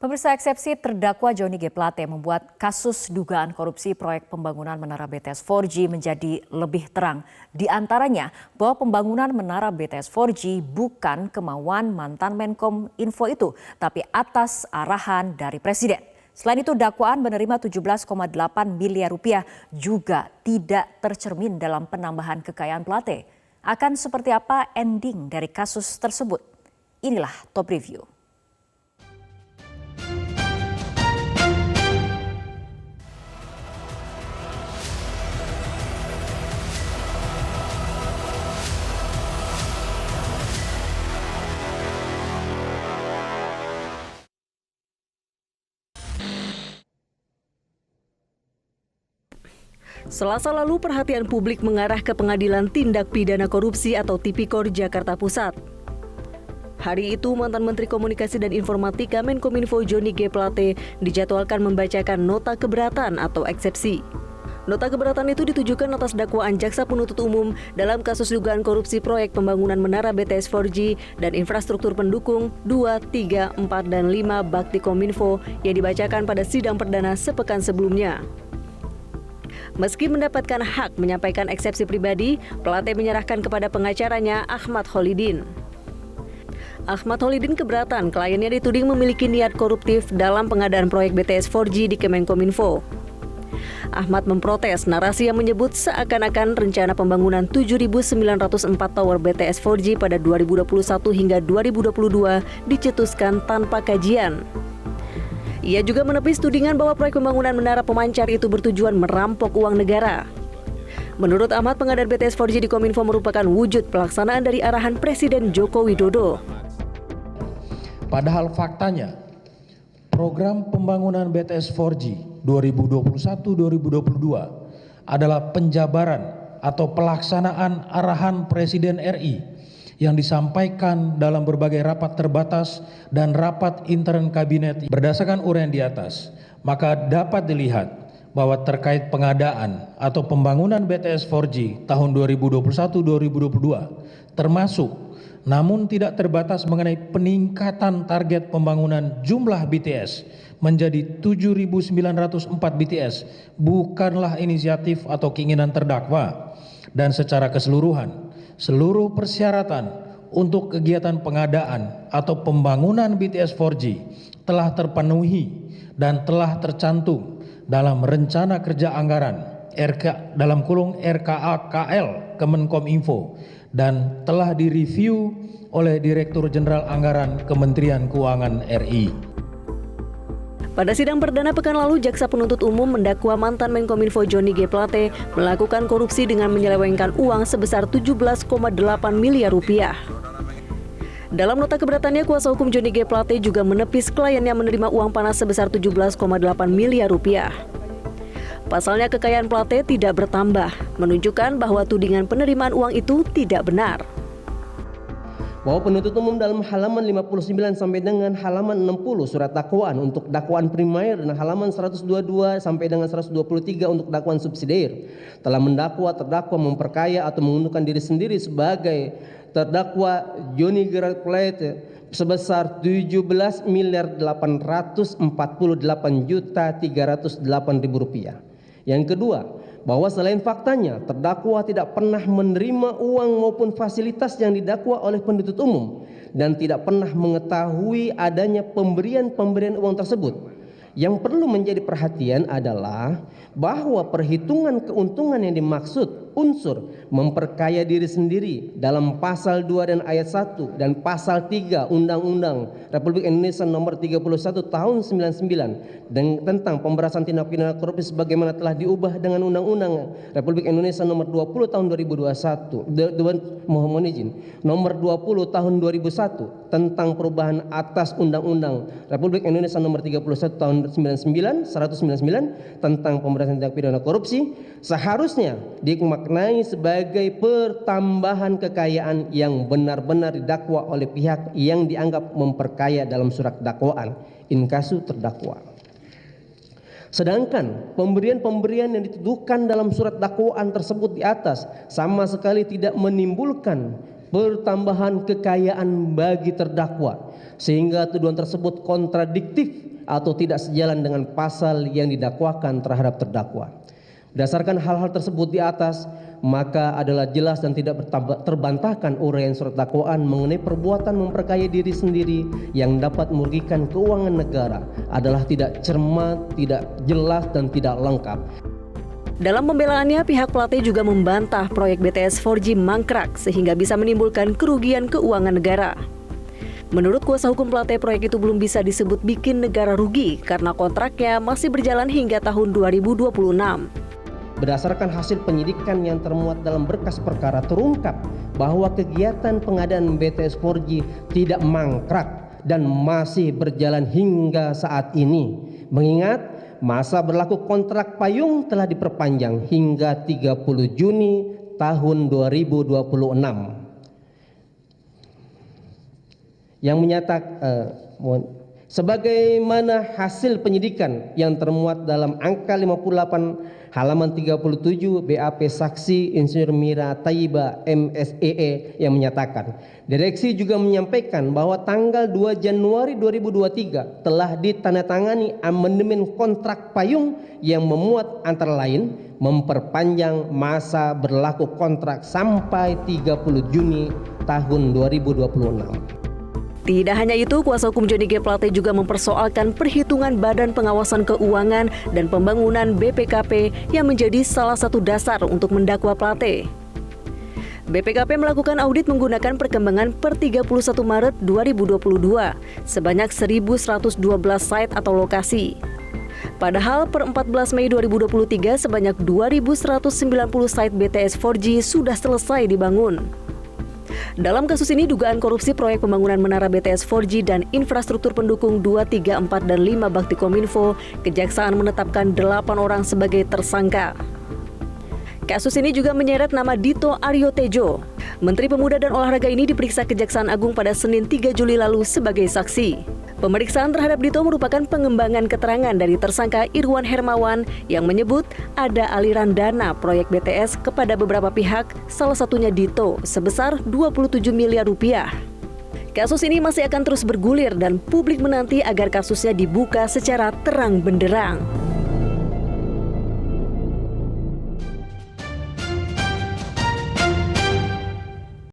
Pemirsa, eksepsi terdakwa Johnny G. Plate membuat kasus dugaan korupsi proyek pembangunan Menara BTS 4G menjadi lebih terang. Di antaranya bahwa pembangunan Menara BTS 4G bukan kemauan mantan Menkom Info itu, tapi atas arahan dari Presiden. Selain itu, dakwaan menerima 17,8 miliar rupiah juga tidak tercermin dalam penambahan kekayaan Plate. Akan seperti apa ending dari kasus tersebut? Inilah Top Review. Selasa lalu perhatian publik mengarah ke Pengadilan Tindak Pidana Korupsi atau Tipikor Jakarta Pusat. Hari itu mantan Menteri Komunikasi dan Informatika Menkominfo Johnny G. Plate dijadwalkan membacakan nota keberatan atau eksepsi. Nota keberatan itu ditujukan atas dakwaan jaksa penuntut umum dalam kasus dugaan korupsi proyek pembangunan Menara BTS 4G dan infrastruktur pendukung 2, 3, 4, dan 5 Bakti Kominfo yang dibacakan pada sidang perdana sepekan sebelumnya. Meski mendapatkan hak menyampaikan eksepsi pribadi, Plate menyerahkan kepada pengacaranya Ahmad Kholidin. Ahmad Kholidin keberatan kliennya dituding memiliki niat koruptif dalam pengadaan proyek BTS 4G di Kemenkominfo. Ahmad memprotes narasi yang menyebut seakan-akan rencana pembangunan 7.904 tower BTS 4G pada 2021 hingga 2022 dicetuskan tanpa kajian. Ia juga menepis tudingan bahwa proyek pembangunan menara pemancar itu bertujuan merampok uang negara. Menurut Ahmad, pengadaan BTS 4G di Kominfo merupakan wujud pelaksanaan dari arahan Presiden Joko Widodo. Padahal faktanya, program pembangunan BTS 4G 2021-2022 adalah penjabaran atau pelaksanaan arahan Presiden RI yang disampaikan dalam berbagai rapat terbatas dan rapat intern kabinet. Berdasarkan uraian di atas, maka dapat dilihat bahwa terkait pengadaan atau pembangunan BTS 4G tahun 2021-2022 termasuk namun tidak terbatas mengenai peningkatan target pembangunan jumlah BTS menjadi 7.904 BTS bukanlah inisiatif atau keinginan terdakwa, dan secara keseluruhan seluruh persyaratan untuk kegiatan pengadaan atau pembangunan BTS 4G telah terpenuhi dan telah tercantum dalam rencana kerja anggaran RKA-KL Kemenkominfo dan telah direview oleh Direktur Jenderal Anggaran Kementerian Keuangan RI. Pada sidang perdana pekan lalu, jaksa penuntut umum mendakwa mantan Menkominfo Johnny G. Plate melakukan korupsi dengan menyelewengkan uang sebesar 17,8 miliar rupiah. Dalam nota keberatannya, kuasa hukum Johnny G. Plate juga menepis kliennya menerima uang panas sebesar 17,8 miliar rupiah. Pasalnya, kekayaan Plate tidak bertambah, menunjukkan bahwa tudingan penerimaan uang itu tidak benar. Bahwa penuntut umum dalam halaman 59 sampai dengan halaman 60 surat dakwaan untuk dakwaan primer dan halaman 122 sampai dengan 123 untuk dakwaan subsidiar telah mendakwa terdakwa memperkaya atau menguntungkan diri sendiri sebagai terdakwa Johnny G. Plate sebesar 17.848.308.000 rupiah. Yang kedua, bahwa selain faktanya terdakwa tidak pernah menerima uang maupun fasilitas yang didakwa oleh penuntut umum dan tidak pernah mengetahui adanya pemberian uang tersebut. Yang perlu menjadi perhatian adalah bahwa perhitungan keuntungan yang dimaksud unsur memperkaya diri sendiri dalam pasal 2 dan ayat 1 dan pasal 3 Undang-Undang Republik Indonesia nomor 31 tahun 99 dan tentang pemberantasan tindak pidana korupsi sebagaimana telah diubah dengan Undang-Undang Republik Indonesia nomor 20 tahun 2021 mohon izin nomor 20 tahun 2001 tentang perubahan atas Undang-Undang Republik Indonesia nomor 31 tahun 199 tentang pemberantasan tindak pidana korupsi seharusnya dimaknai sebagai pertambahan kekayaan yang benar-benar didakwa oleh pihak yang dianggap memperkaya dalam surat dakwaan inkasu terdakwa. Sedangkan pemberian-pemberian yang dituduhkan dalam surat dakwaan tersebut di atas sama sekali tidak menimbulkan pertambahan kekayaan bagi terdakwa, sehingga tuduhan tersebut kontradiktif atau tidak sejalan dengan pasal yang didakwakan terhadap terdakwa. Berdasarkan hal-hal tersebut di atas, maka adalah jelas dan tidak terbantahkan uraian surat dakwaan mengenai perbuatan memperkaya diri sendiri yang dapat merugikan keuangan negara adalah tidak cermat, tidak jelas, dan tidak lengkap. Dalam pembelaannya, pihak Plate juga membantah proyek BTS 4G mangkrak sehingga bisa menimbulkan kerugian keuangan negara. Menurut kuasa hukum Plate, proyek itu belum bisa disebut bikin negara rugi karena kontraknya masih berjalan hingga tahun 2026. Berdasarkan hasil penyidikan yang termuat dalam berkas perkara terungkap bahwa kegiatan pengadaan BTS 4G tidak mangkrak dan masih berjalan hingga saat ini. Mengingat masa berlaku kontrak payung telah diperpanjang hingga 30 Juni tahun 2026. Yang sebagaimana hasil penyidikan yang termuat dalam angka 58 halaman 37 BAP Saksi Insinyur Mira Tayyiba MSEE yang menyatakan, direksi juga menyampaikan bahwa tanggal 2 Januari 2023 telah ditandatangani amandemen kontrak payung yang memuat antara lain memperpanjang masa berlaku kontrak sampai 30 Juni tahun 2026. Tidak hanya itu, kuasa hukum Johnny G. Plate juga mempersoalkan perhitungan Badan Pengawasan Keuangan dan Pembangunan BPKP yang menjadi salah satu dasar untuk mendakwa Plate. BPKP melakukan audit menggunakan perkembangan per 31 Maret 2022 sebanyak 1.112 site atau lokasi. Padahal per 14 Mei 2023 sebanyak 2.190 site BTS 4G sudah selesai dibangun. Dalam kasus ini, dugaan korupsi proyek pembangunan menara BTS 4G dan infrastruktur pendukung 2, 3, 4, dan 5 Baktikominfo, Kejaksaan menetapkan 8 orang sebagai tersangka. Kasus ini juga menyeret nama Dito Aryo Tejo. Menteri Pemuda dan Olahraga ini diperiksa Kejaksaan Agung pada Senin 3 Juli lalu sebagai saksi. Pemeriksaan terhadap Dito merupakan pengembangan keterangan dari tersangka Irwan Hermawan yang menyebut ada aliran dana proyek BTS kepada beberapa pihak, salah satunya Dito, sebesar 27 miliar rupiah. Kasus ini masih akan terus bergulir dan publik menanti agar kasusnya dibuka secara terang benderang.